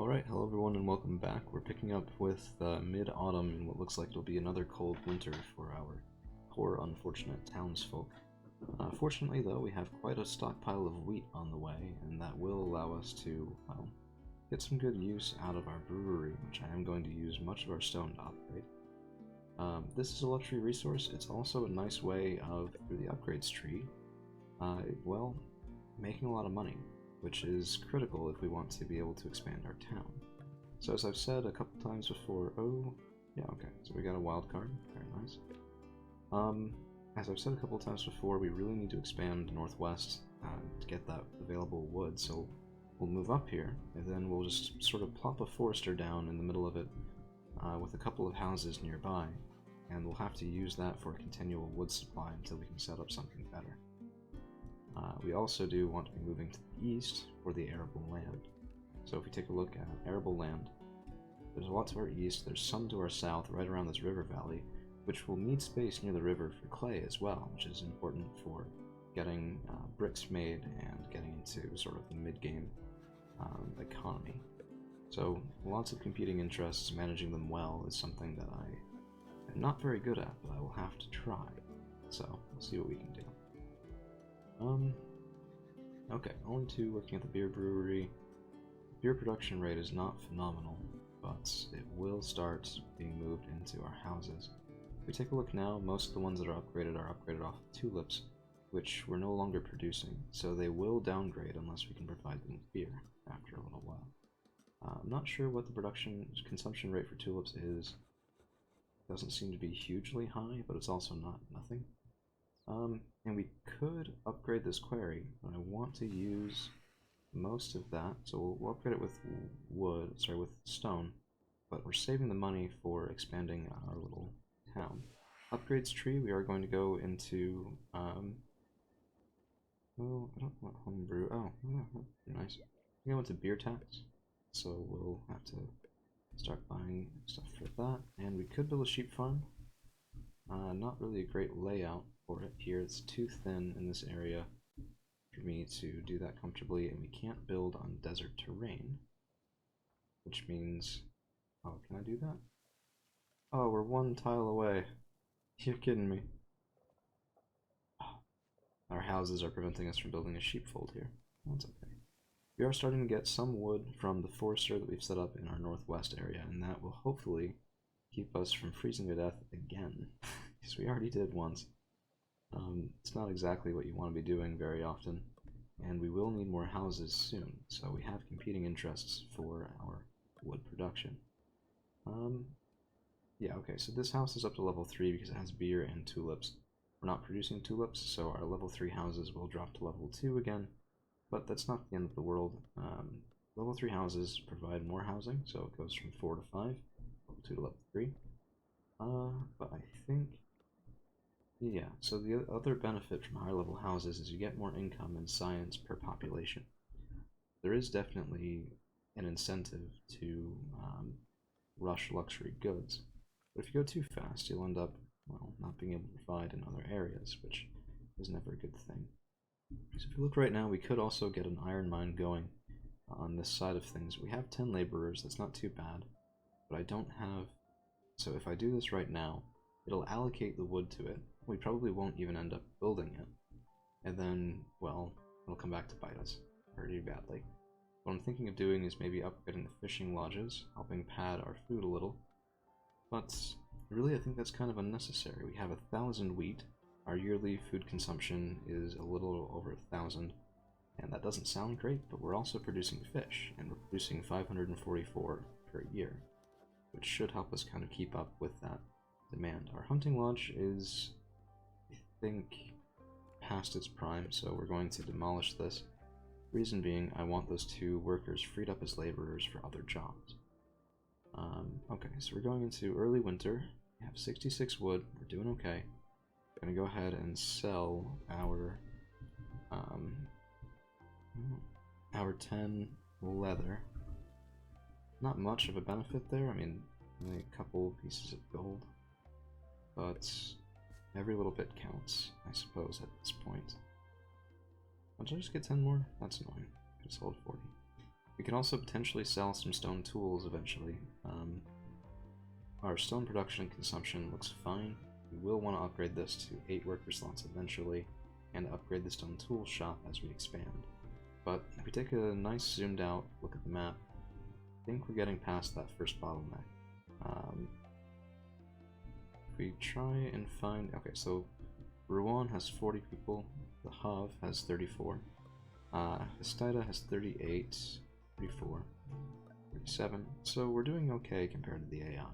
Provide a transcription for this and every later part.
Alright, hello everyone and welcome back. We're picking up with mid-autumn and what looks like it'll be another cold winter for our poor unfortunate townsfolk. Fortunately though, we have quite a stockpile of wheat on the way, and that will allow us to, well, get some good use out of our brewery, which I am going to use much of our stone to upgrade. This is a luxury resource. It's also a nice way of, through the upgrades tree, well, making a lot of money, which is critical if we want to be able to expand our town. So as I've said a couple times before, so we got a wild card, very nice. As I've said a couple times before, we really need to expand northwest to get that available wood, so we'll move up here, and then we'll just sort of plop a forester down in the middle of it with a couple of houses nearby, and we'll have to use that for a continual wood supply until we can set up something better. We also do want to be moving to the east for the arable land. So if we take a look at arable land, there's a lot to our east, there's some to our south, right around this river valley, which will need space near the river for clay as well, which is important for getting bricks made and getting into sort of the mid-game economy. So lots of competing interests, managing them well is something that I am not very good at, but I will have to try. So we'll see what we can do. Okay, only two working at the beer brewery. Beer production rate is not phenomenal, but it will start being moved into our houses. If we take a look now, most of the ones that are upgraded off of tulips, which we're no longer producing, so they will downgrade unless we can provide them with beer after a little while. I'm not sure what the consumption rate for tulips is. It doesn't seem to be hugely high, but it's also not nothing. And we could upgrade this quarry, but I want to use most of that, so we'll upgrade it with with stone, but we're saving the money for expanding our little town. Upgrades tree, we are going to go into, I don't want homebrew, nice. We go into beer tax, so we'll have to start buying stuff for that, and we could build a sheep farm. Not really a great layout for it here. It's too thin in this area for me to do that comfortably, and we can't build on desert terrain, which means, oh, can I do that? Oh, we're one tile away. You're kidding me. Oh, our houses are preventing us from building a sheepfold here. That's okay. We are starting to get some wood from the forester that we've set up in our northwest area, and that will hopefully keep us from freezing to death again, because we already did once. It's not exactly what you want to be doing very often, and we will need more houses soon, so we have competing interests for our wood production. Yeah, okay, so this house is up to level 3 because it has beer and tulips. We're not producing tulips, so our level 3 houses will drop to level 2 again, but that's not the end of the world. Level 3 houses provide more housing, so it goes from 4 to 5, level 2 to level 3. But I think, yeah, so the other benefit from higher level houses is you get more income and science per population. There is definitely an incentive to rush luxury goods, but if you go too fast, you'll end up, well, not being able to provide in other areas, which is never a good thing. So if you look right now, we could also get an iron mine going on this side of things. We have 10 laborers, that's not too bad, but I don't have, so if I do this right now, it'll allocate the wood to it. We probably won't even end up building it, and then, well, it'll come back to bite us pretty badly. What I'm thinking of doing is maybe upgrading the fishing lodges, helping pad our food a little, but really I think that's kind of unnecessary. We have 1,000 wheat, our yearly food consumption is a little over 1,000, and that doesn't sound great, but we're also producing fish, and we're producing 544 per year, which should help us kind of keep up with that demand. Our hunting lodge is, I think, past its prime, so we're going to demolish this. Reason being, I want those 2 workers freed up as laborers for other jobs. Okay, so we're going into early winter. We have 66 wood. We're doing okay. We're going to go ahead and sell our 10 leather. Not much of a benefit there. I mean, only a couple pieces of gold, but every little bit counts, I suppose, at this point. Did I just get 10 more? That's annoying. I just sold 40. We can also potentially sell some stone tools eventually. Our stone production and consumption looks fine. We will want to upgrade this to 8 worker slots eventually, and upgrade the stone tool shop as we expand. But if we take a nice zoomed out look at the map, I think we're getting past that first bottleneck. If we try and find... Okay, so Rouen has 40 people, the Havre has 34, Hestida has 38, 34, 37, so we're doing okay compared to the AI.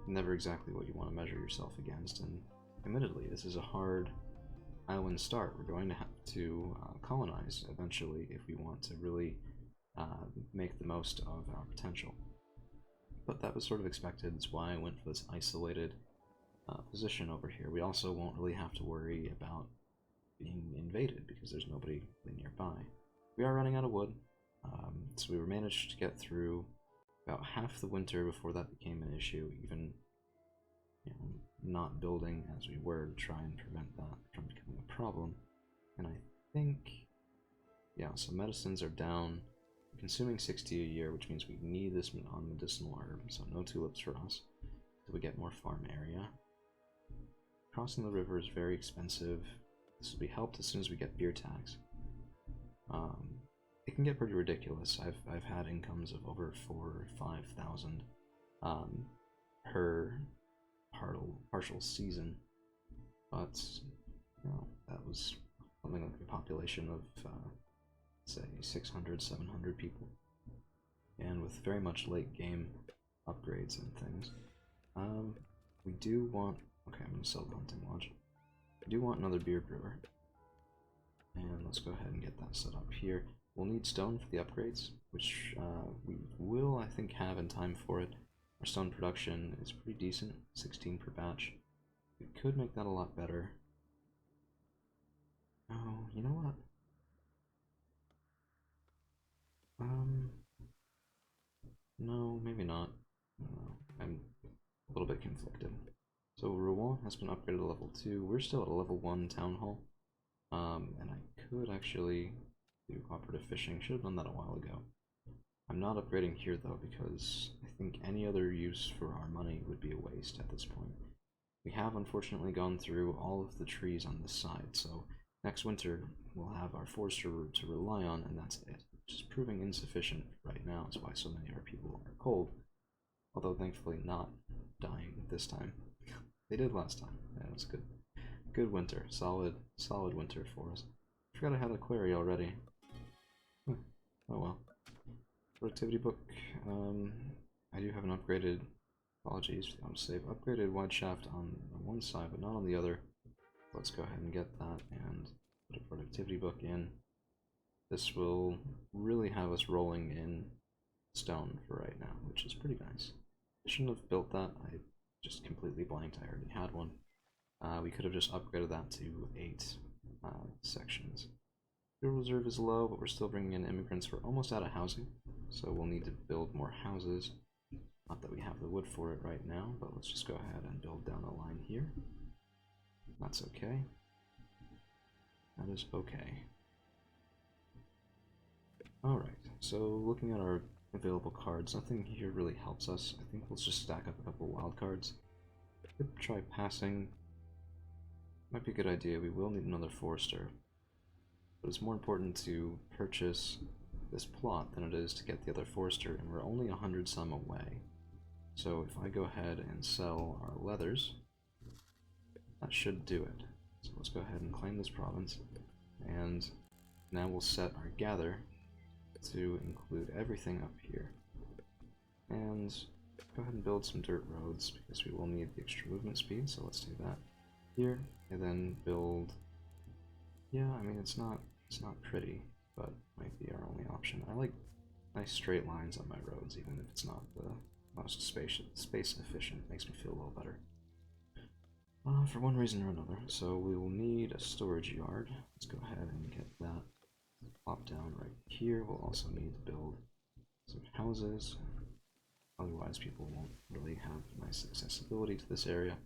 Never exactly what you want to measure yourself against, and admittedly, this is a hard island start. We're going to have to colonize eventually if we want to really make the most of our potential. But that was sort of expected. That's why I went for this isolated position over here. We also won't really have to worry about being invaded because there's nobody really nearby. We are running out of wood, so we managed to get through about half the winter before that became an issue, even not building as we were to try and prevent that from becoming a problem. And I think, yeah, so medicines are down, consuming 60 a year, which means we need this non-medicinal herb, so no tulips for us, so we get more farm area. Crossing the river is very expensive. This will be helped as soon as we get beer tax. It can get pretty ridiculous. I've had incomes of over 4,000 or 5,000 per partial season, but that was something like a population of say 600, 700 people, and with very much late game upgrades and things. We do want... Okay, I'm going to sell the hunting lodge. We do want another beer brewer, and let's go ahead and get that set up here. We'll need stone for the upgrades, which we will, I think, have in time for it. Our stone production is pretty decent, 16 per batch. We could make that a lot better. Oh, you know what? No, maybe not. I'm a little bit conflicted. So Rouen has been upgraded to level 2. We're still at a level 1 town hall. And I could actually do cooperative fishing. Should have done that a while ago. I'm not upgrading here though because I think any other use for our money would be a waste at this point. We have unfortunately gone through all of the trees on this side, so next winter we'll have our forester to rely on, and that's it. Which is proving insufficient right now. Is why so many of our people are cold. Although thankfully not dying this time. They did last time. Yeah, it was good. Good winter. Solid winter for us. I forgot I had a query already. Oh well. Productivity book. I do have an upgraded... Apologies, I'm save. Upgraded wide shaft on one side, but not on the other. Let's go ahead and get that and put a productivity book in. This will really have us rolling in stone for right now, which is pretty nice. I shouldn't have built that. I just completely blanked. I already had one. We could have just upgraded that to 8 sections. Fuel reserve is low, but we're still bringing in immigrants. We're almost out of housing, so we'll need to build more houses. Not that we have the wood for it right now, but let's just go ahead and build down a line here. That's okay. That is okay. Alright, so looking at our available cards, nothing here really helps us. I think let's just stack up a couple wild cards. Could try passing. Might be a good idea. We will need another forester. But it's more important to purchase this plot than it is to get the other forester, and we're only 100 some away. So if I go ahead and sell our leathers, that should do it. So let's go ahead and claim this province, and now we'll set our gather to include everything up here. And go ahead and build some dirt roads because we will need the extra movement speed, so let's do that here, and then build... Yeah, I mean it's not pretty, but might be our only option. I like nice straight lines on my roads, even if it's not the most space efficient. It makes me feel a little better. For one reason or another. So we will need a storage yard. Let's go ahead and get that pop down right here. We'll also need to build some houses. Otherwise people won't really have nice accessibility to this area.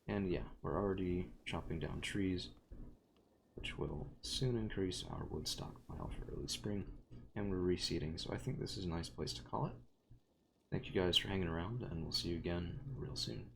And yeah, we're already chopping down trees, which will soon increase our wood stockpile for early spring. and we're reseeding, so I think this is a nice place to call it. Thank you guys for hanging around, and we'll see you again real soon.